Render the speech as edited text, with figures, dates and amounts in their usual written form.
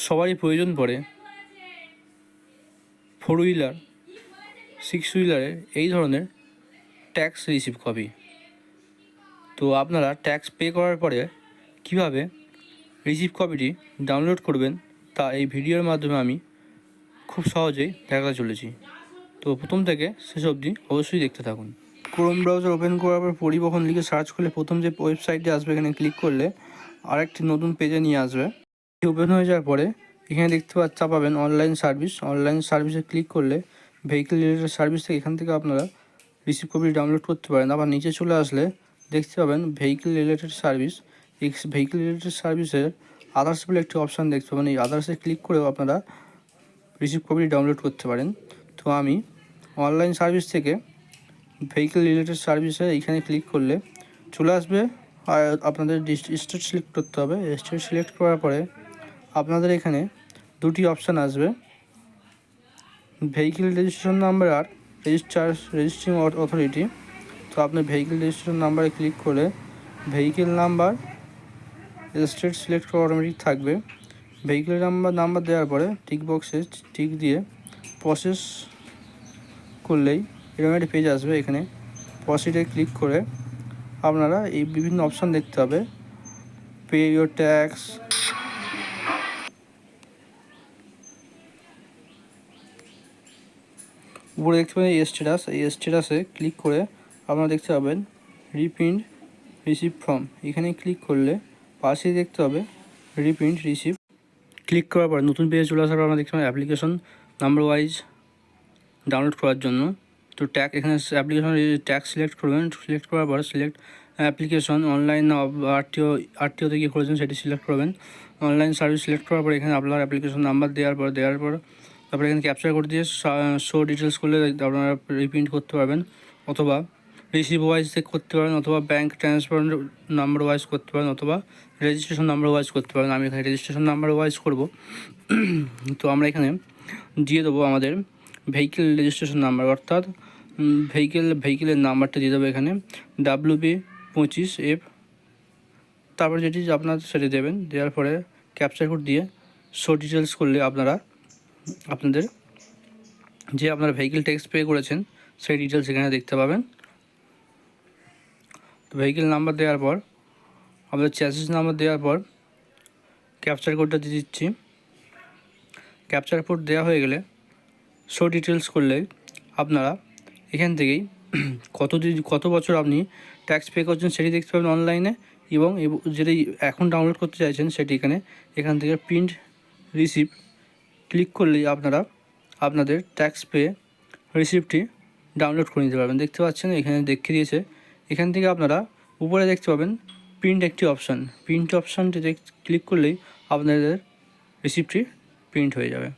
সবারই প্রয়োজন পড়ে 4 হুইলার 6 হুইলারের এই ধরনের ট্যাক্স রিসিভ কপি। তো আপনারা ট্যাক্স পে করার পরে কীভাবে রিসিভ কপিটি ডাউনলোড করবেন তা এই ভিডিওর মাধ্যমে আমি খুব সহজেই দেখাতে চলেছি। তো প্রথম থেকে শেষ অবধি অবশ্যই দেখতে থাকুন। ক্রোম ব্রাউজার ওপেন করার পর পরিবহন লিখে সার্চ করলে প্রথম যে ওয়েবসাইটটি আসবে এখানে ক্লিক করলে আরেকটি নতুন পেজে নিয়ে আসবে। ওপেন হয়ে যাওয়ার পরে এখানে দেখতে পাবেন অনলাইন সার্ভিস। অনলাইন সার্ভিসে ক্লিক করলে ভেহিকেল রিলেটেড সার্ভিস থেকে এখান থেকে আপনারা রিসিভ কপি ডাউনলোড করতে পারেন। আবার নিচে চলে আসলে দেখতে পাবেন ভেহিকেল রিলেটেড সার্ভিস। এই ভেহিকেল রিলেটেড সার্ভিসের আদার্স বলে একটি অপশান দেখতে পাবেন। এই আদার্সে ক্লিক করেও আপনারা রিসিভ কপি ডাউনলোড করতে পারেন। তো আমি অনলাইন সার্ভিস থেকে ভেহিকেল রিলেটেড সার্ভিসে এইখানে ক্লিক করলে চলে আসবে। আর আপনাদের স্টেট সিলেক্ট করতে হবে। স্টেট সিলেক্ট করার পরে আপনাদের এখানে দুটি অপশান আসবে, ভেহিকেল রেজিস্ট্রেশন নাম্বার আর রেজিস্ট্রিং অথরিটি। তো আপনি ভেহিকেল রেজিস্ট্রেশন নাম্বারে ক্লিক করে ভেহিকেল নাম্বার স্টেট সিলেক্ট করা অটোমেটিক থাকবে। ভেহিকেল নাম্বার দেওয়ার পরে টিক বক্সে টিক দিয়ে প্রসেস করলেই এরকম একটা পেজ আসবে। এখানে প্রসিডে ক্লিক করে আপনারা এই বিভিন্ন অপশান দেখতে হবে, পে ইয়োর ট্যাক্স, উপরে দেখতে পাবেন এই স্ট্যাটাস। এই স্ট্যাটাসে ক্লিক করে আপনারা দেখতে পাবেন রিপ্রিন্ট রিসিভ ফর্ম। এখানে ক্লিক করলে পাশেই দেখতে হবে রিপ্রিন্ট রিসিভ। ক্লিক করার পর নতুন পেজে চলে আসার পর আমরা দেখতে পাবেন অ্যাপ্লিকেশন নাম্বার ওয়াইজ ডাউনলোড করার জন্য। তো এখানে অ্যাপ্লিকেশন ট্যাক্স সিলেক্ট করবেন। সিলেক্ট করার পর সিলেক্ট অ্যাপ্লিকেশন অনলাইন আরটিওতে গিয়ে করেছেন সেটি সিলেক্ট করবেন। অনলাইন সার্ভিস সিলেক্ট করার পর এখানে আপনার অ্যাপ্লিকেশন নাম্বার দেওয়ার পর তারপরে এখানে ক্যাপচার কোড দিয়ে শো ডিটেলস করলে আপনারা রিপ্রিন্ট করতে পারবেন, অথবা রিসিভ ওয়াইজ করতে পারেন, অথবা ব্যাঙ্ক ট্রান্সফার নাম্বার ওয়াইজ করতে পারেন, অথবা রেজিস্ট্রেশন নাম্বার ওয়াইজ করতে পারেন। আমি এখানে রেজিস্ট্রেশন নাম্বার ওয়াইজ করব। তো আমরা এখানে দিয়ে দেবো আমাদের ভেহিকেল রেজিস্ট্রেশন নাম্বার, অর্থাৎ ভেহিকেলের নাম্বারটা দিয়ে দেবো এখানে WB25F। তারপর যেটি আপনার সেটি দেবেন। দেওয়ার পরে ক্যাপচার কোড দিয়ে শো ডিটেলস করলে আপনাদের যে আপনারা ভেহিকেল ট্যাক্স পে করেছেন সেই ডিটেলস এখানে দেখতে পাবেন। তো ভেহিকেল নাম্বার দেওয়ার পর আপনাদের চ্যাসিস নাম্বার দেওয়ার পর ক্যাপচার কোডটা দিয়ে দিচ্ছি। ক্যাপচার কোড দেওয়া হয়ে গেলে শো ডিটেলস করলে আপনারা এখান থেকেই কত বছর আপনি ট্যাক্স পে করছেন সেটি দেখতে পাবেন অনলাইনে, এবং যেটি এখন ডাউনলোড করতে চাইছেন সেটি এখান থেকে প্রিন্ট রিসিভ ক্লিক করলেই আপনারা আপনাদের ট্যাক্স পে রিসিপ্টটি ডাউনলোড করে নিতে পারবেন। দেখতে পাচ্ছেন এখানে দেখিয়ে দিয়েছে। এখান থেকে আপনারা উপরে দেখতে পাবেন প্রিন্ট একটি অপশান। প্রিন্ট অপশানটিতে ক্লিক করলেই আপনাদের রিসিপ্টটি প্রিন্ট হয়ে যাবে।